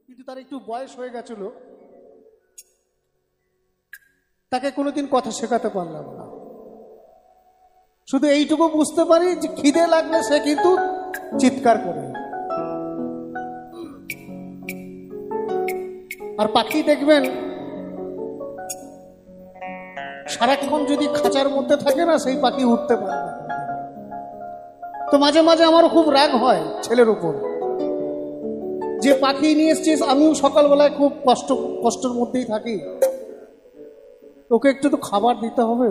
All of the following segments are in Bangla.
কিন্তু তার একটু বয়স হয়ে গেছিল, তাকে কোনোদিন কথা শেখাতে পারলাম না। শুধু এইটুকু বুঝতে পারি যে খিদে লাগলে সে কিন্তু চিৎকার করে। আর পাখি দেখবেন সারাক্ষণ যদি খাঁচার মধ্যে থাকে না, সেই পাখি উঠতে পারে না। তো মাঝে মাঝে আমারও খুব রাগ হয় ছেলের উপর, যে পাখি নিয়ে এসছিস, আমিও সকালবেলায় খুব কষ্টের মধ্যেই থাকি, ওকে একটু তো খাবার দিতে হবে।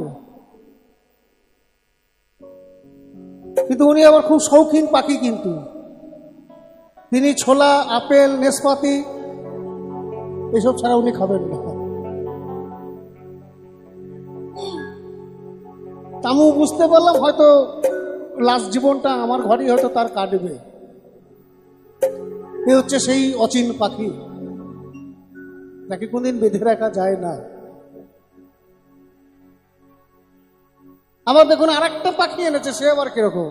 কিন্তু উনি আবার খুব শৌখিন পাখি, কিন্তু তিনি ছোলা, আপেল, নেসপাতি এসব ছাড়া উনি খাবেন না। আমিও বুঝতে পারলাম হয়তো লাস্ট জীবনটা আমার ঘরেই হয়তো তার কাটবে। এ হচ্ছে সেই অচিন পাখি, তাকে কোনদিন বেঁধে রাখা যায় না। আবার দেখুন আরেকটা পাখি এনেছে, সে আবার কিরকম,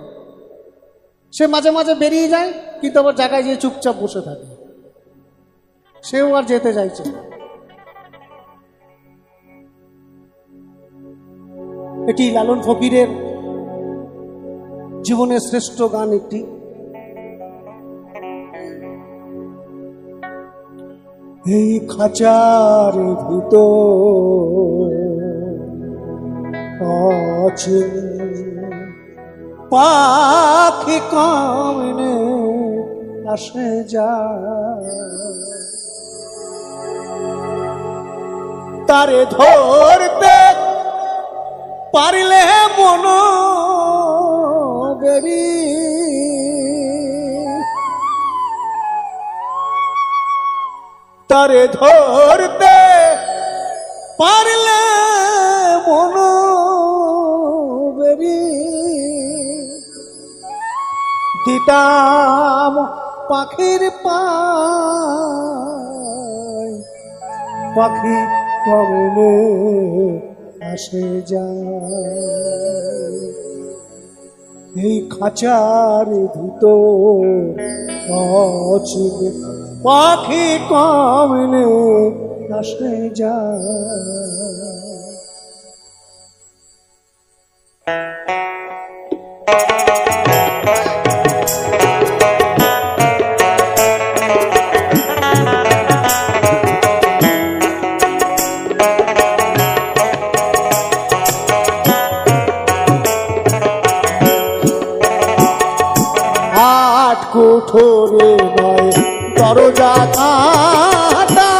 সে মাঝে মাঝে বেরিয়ে যায় কিন্তু আবার জায়গায় যেয়ে চুপচাপ বসে থাকে, সেও আর যেতে চাইছে। এটি লালন ফকিরের জীবনের শ্রেষ্ঠ গান একটি। এই খাঁচার ভিতর আছে পাখি কামনে আসে যায়, তারে ধরতে পারিলে মন বেরি, তারে ধরতে পারলে মন বেরি, দিতাম পাখির পায়, পাখি কমলে আসে যায়। এই খাঁচার ভিতর আছে পাখি কমলে আসে যায়। আট কুঠোরে নয় দরজা কাটা,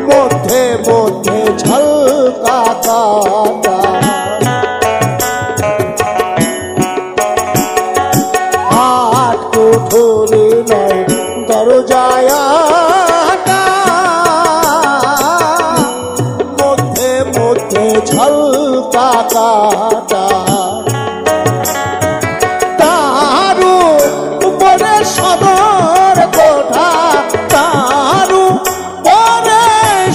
মধ্যে মধ্যে ঝলকা কাটা, আট কুঠোরে নয় দরজায় আটা, মধ্যে মধ্যে ঝলকা কাটা, সদর কোঠা, তারু পরে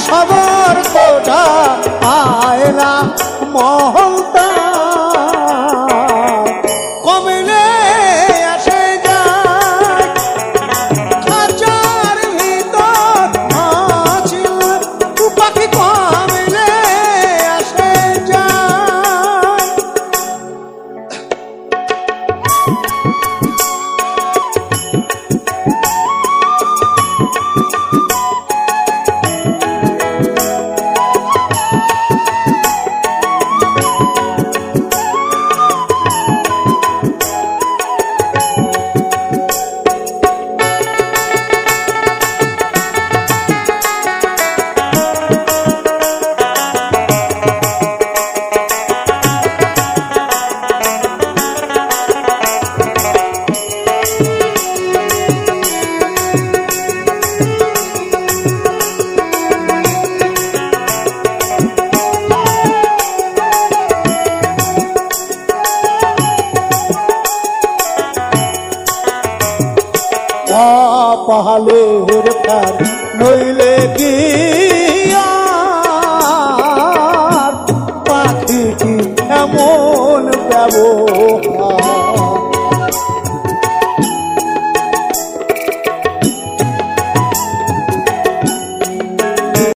সদর কোঠা, আয়না মহলতা কমলে আসে যায়। খাঁচার ভিতর আছে পাখি কমলে আসে যায়। পাহালের পার নইলে কি পাখি কি এমন ব্যবহার,